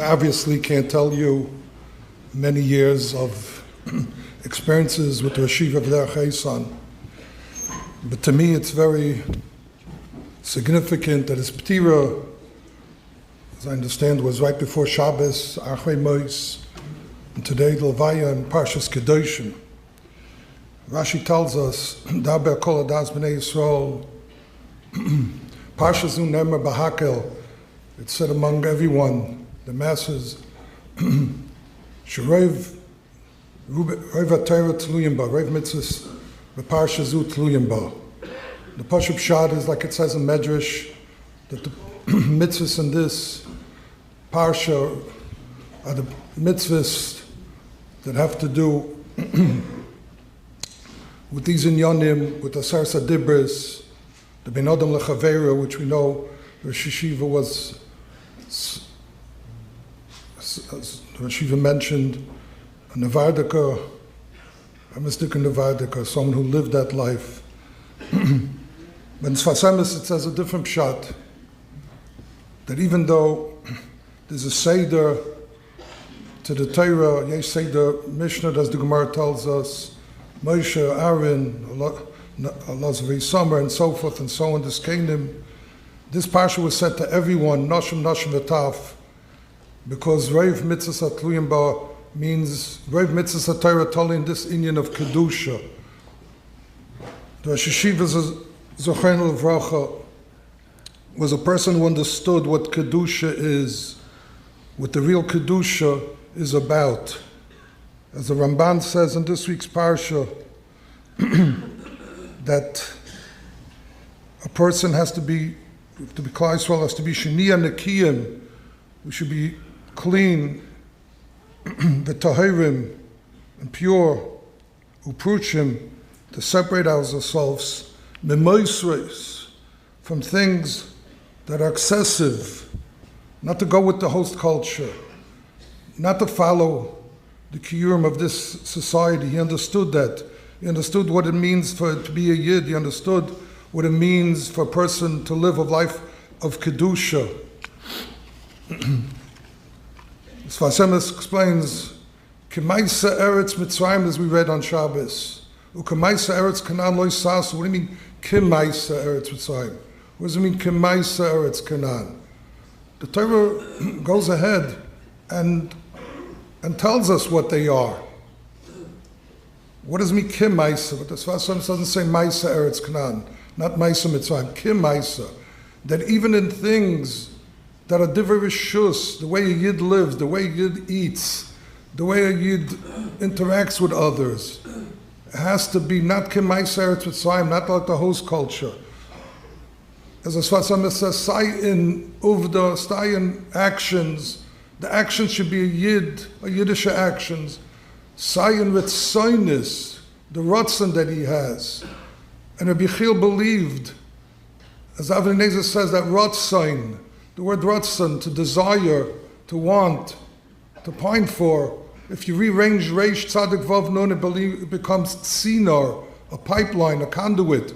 obviously can't tell you many years of experiences with the Yeshiva of Derech Eisan, but to me it's very significant that his P'tira, as I understand, was right before Shabbos, Archei Mois, and today the Levaya and Parshas Kedoshim. Rashi tells us, Daber kol adas b'nei Yisrael, Parshas Nemer Bahakel, it said among everyone, the masses, Sherev Atayra Tluyim Ba, Rev Mitzvahs, B'Parsha Zu Tluyim Ba. The Pashup Shad is like it says in Medrash, that the mitzvahs in this Parsha are the mitzvahs that have to do with these inyanim, with the Sarsa Dibris, the Ben Adam Lechavera, which we know the Rosh Yeshiva was, as the Rosh Yeshiva mentioned, a Nevardika, a mystic Nevardika, someone who lived that life. But in Sfas Emes it says a different shot, that even though there's a Seder to the Torah, Yesh Seder Mishnah, as the Gemara tells us, Moshe, Aaron, Elazar, Summer, and so forth and so on, this Canaan. This Parsha was said to everyone, Noshim, Noshim, V'taf, because Reiv Mitzvah Atluyim Ba means Reiv Mitzvah Torah Tolin, this Inyan of Kedusha. The Rosh Yeshiva Zochein Levracha was a person who understood what Kedusha is, what the real Kedusha is about. As the Ramban says in this week's Parsha, that a person has to be Klal Yisrael has to be Sheniya Nekiyim. We should be clean, v'tahirim, and pure, upruchim, to separate ourselves, memoisres, from things that are excessive, not to go with the host culture, not to follow the kiyurim of this society. He understood that. He understood what it means for it to be a yid. He understood what it means for a person to live a life of kedusha. Sfas Emes explains, K'maisa Eretz Mitzrayim, as we read on Shabbos. U'k'maisa Eretz Canaan lo yisasu. What do you mean, K'maisa Eretz Mitzrayim? What does it mean, K'maisa Eretz Canaan? The Torah goes ahead and tells us what they are. What does it mean, K'maisa? But the Sfas Emes doesn't say Maisa Eretz Canaan, not Maisa Mitzrayim, K'maisa. That even in things that are divrei rishus, the way a yid lives, the way a yid eats, the way a yid interacts with others, it has to be not K'maisa Eretz Mitzrayim, not like the host culture. As the Sfas Emes says, say in uvda, say in actions. The actions should be a Yiddish actions. Sayin with soyness, the rotzen that he has. And Rabbi Yechiel believed, as Avnei Nezer says, that rotzain, the word rotzen, to desire, to want, to pine for. If you rearrange Reish Tzadik Vav Nun, it becomes tzinor, a pipeline, a conduit,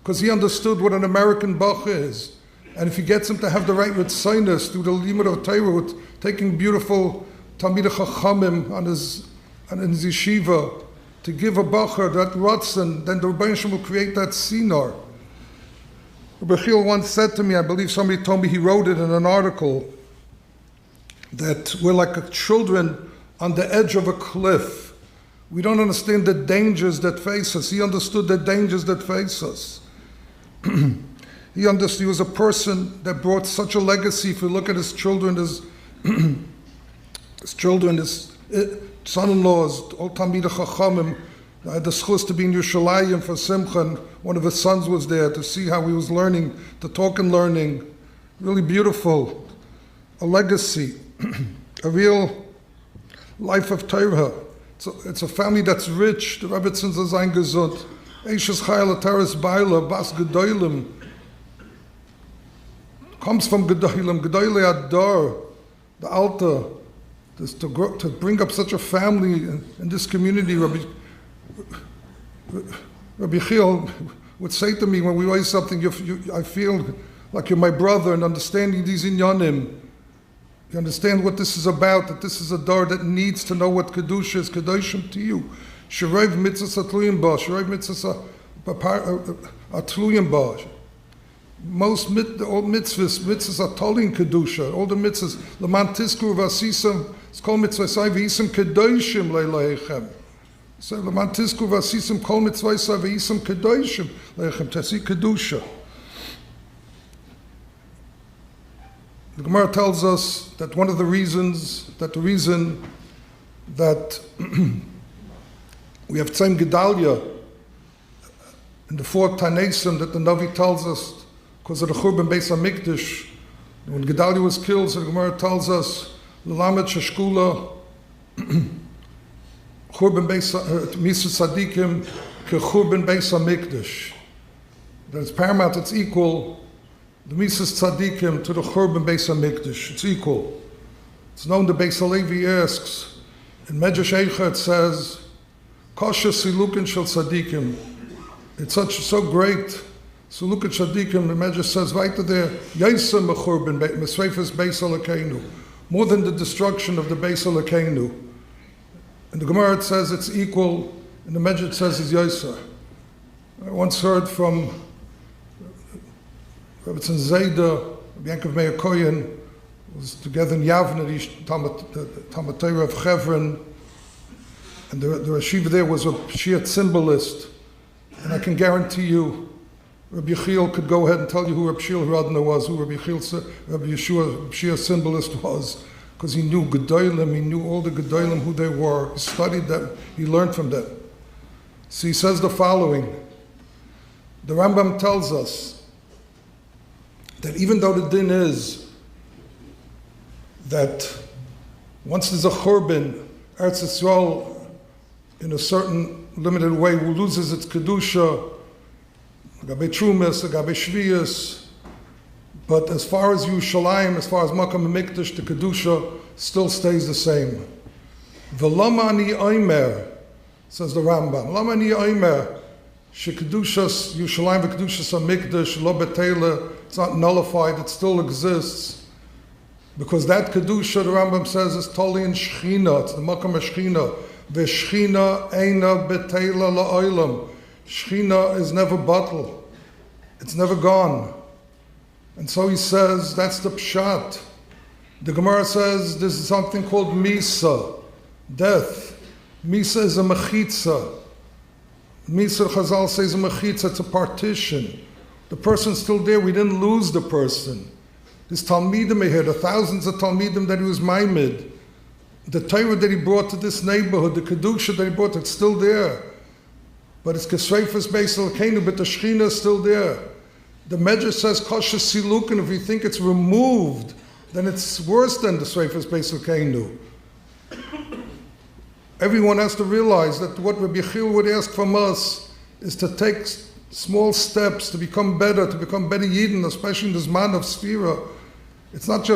because he understood what an American bach is. And if he gets him to have the right ritzainus through the limud of Torah, with taking beautiful Talmidei Chachamim on his yeshiva, to give a bacher that rotzen, then the Rebbeinu Shem will create that sinor. Rabbi Yechiel once said to me, I believe somebody told me he wrote it in an article, that we're like children on the edge of a cliff. We don't understand the dangers that face us. He understood the dangers that face us. He understood. He was a person that brought such a legacy. If you look at his children, his son-in-laws, all Talmidei Chachamim. I had the schus to be in Yerushalayim for Simcha, and one of his sons was there to see how he was learning, to talk and learning. Really beautiful. A legacy. A real life of Torah. It's a family that's rich. The Rebbetzins are sein gesund. Eishes Chayil Ataris Baila, Bas Gedolim. Comes from Gedolim, Gedolei Adar, the Alta, to bring up such a family in this community. Rabbi Yechiel would say to me when we raise something, I feel like you're my brother, and understanding these inyanim. You understand what this is about, that this is a door that needs to know what Kedusha is, Kedoshim to you. Shirayv mitzvahs atluyim ba, Shirayv mitzvahs atluyim ba. Most all mitzvahs are tolling Kedusha, all the mitzvahs, Laman Tiskru Vasisam, it's called mitzvah Visam Kedoshim Leilechem. So Laman Tiskru Vasisam, called mitzvah Visam Kedoshim Leilechem, Tasi Kedusha. The Gemara tells us that one of the reasons, that the reason that we have Tzem Gedalia in the 4 Tanesim that the Navi tells us, because of the Churban Beis HaMikdash, when Gedalia was killed, so the Gemara tells us, L'lamet Sheshkula, Churban Beis Misa Tzadikim, Ke Churban Beis HaMikdash. That it's paramount, it's equal, the Misas Tzadikim to the Churban Beis HaMikdash. It's equal. It's known the Beis HaLevi asks, in Medrash Eicha it says, Kosher Silukin Shel Tzadikim. It's so great. Silukin Tzadikim, the Medrash says, right there, Yaisem Churban Mesreifes Beis Elokeinu. More than the destruction of the Beis Elokeinu. In the Gemara it says it's equal, and the Medrash it says it's Yaisem. I once heard from Rabbi Zayda, Yankov Meir Koyen, was together in Yavne, the Talmud Torah of Chevron, and the Yeshiva there was a Shiat symbolist, and I can guarantee you, Rabbi Yechiel could go ahead and tell you who Rabbi Shil Radner was, who Rabbi Yeshua Shiat symbolist was, because he knew Gedolim, he knew all the Gedolim, who they were, he studied them, he learned from them. So he says the following, the Rambam tells us, that even though the din is that once there's a churban, Eretz Yisrael, in a certain limited way, loses its kedusha, agabe trumas, agabe shviyas, but as far as Yerushalayim, as far as Makam HaMikdash, the kedusha still stays the same. V'lama ani oimer, says the Rambam, lama ani oimer, shekedushas Yerushalayim v'kedushas HaMikdash lo betela. It's not nullified, it still exists. Because that Kedusha, the Rambam says, is totally in Shechina, it's the Makam of Shechina. V'Shechina eina betela la'olam. Shechina is never bottled. It's never gone. And so he says, that's the Pshat. The Gemara says, this is something called Misa, death. Misa is a Mechitza. Misa, Chazal says a Mechitza, it's a partition. The person's still there. We didn't lose the person. His Talmidim here, the thousands of Talmidim that he was Maimid, the Torah that he brought to this neighborhood, the Kedusha that he brought, it's still there. But it's Kesreifas Beis Elokeinu, but the Shechina is still there. The Medrash says, Kosher Silukin, if you think it's removed, then it's worse than the Sreifas Beis Elokeinu. Everyone has to realize that what Rabbi Yechiel would ask from us is to take small steps to become better Yidden, especially in this man of Sfira. It's not the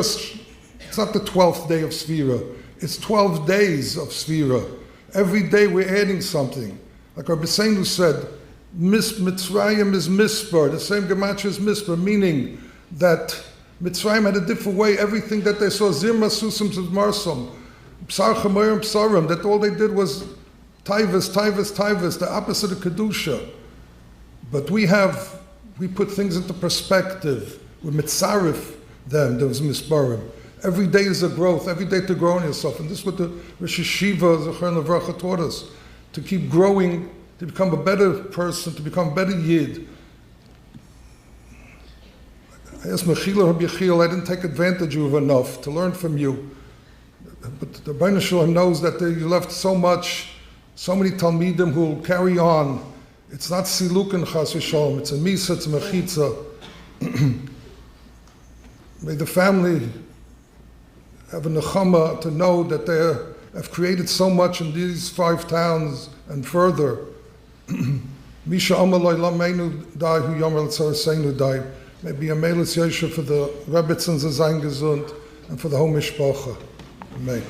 12th day of Sfira. It's 12 days of Sfira. Every day we're adding something. Like Rabbi Seinu said, Mitzrayim is Mispar, the same Gematria is Mispar, meaning that Mitzrayim had a different way. Everything that they saw, Zirma, Susum, Marsum, Psar Chamoyim, Psarim, that all they did was Taivas, the opposite of Kedusha. But we put things into perspective. We mitzarif them, those misbarim. Every day is a growth, every day to grow in yourself. And this is what the Rosh Hashiva, Zechar Levracha, taught us. To keep growing, to become a better person, to become a better Yid. I asked Mechila Rabbi Yechiel, I didn't take advantage of you enough to learn from you. But the Bnei Shalom knows that you left so many Talmidim who will carry on. It's not Silukin Chas V'Shalom, it's a Misa, it's a Mechitza. May the family have a nechama to know that they have created so much in these 5 towns and further. Misha Amaloi Lameinu Dai Hu Yomer L'Tzaraseinu Dai. Maybe a Melis Yesha for the Rebbitzins Zayin Gesund and for the whole Mishpacha. Amen.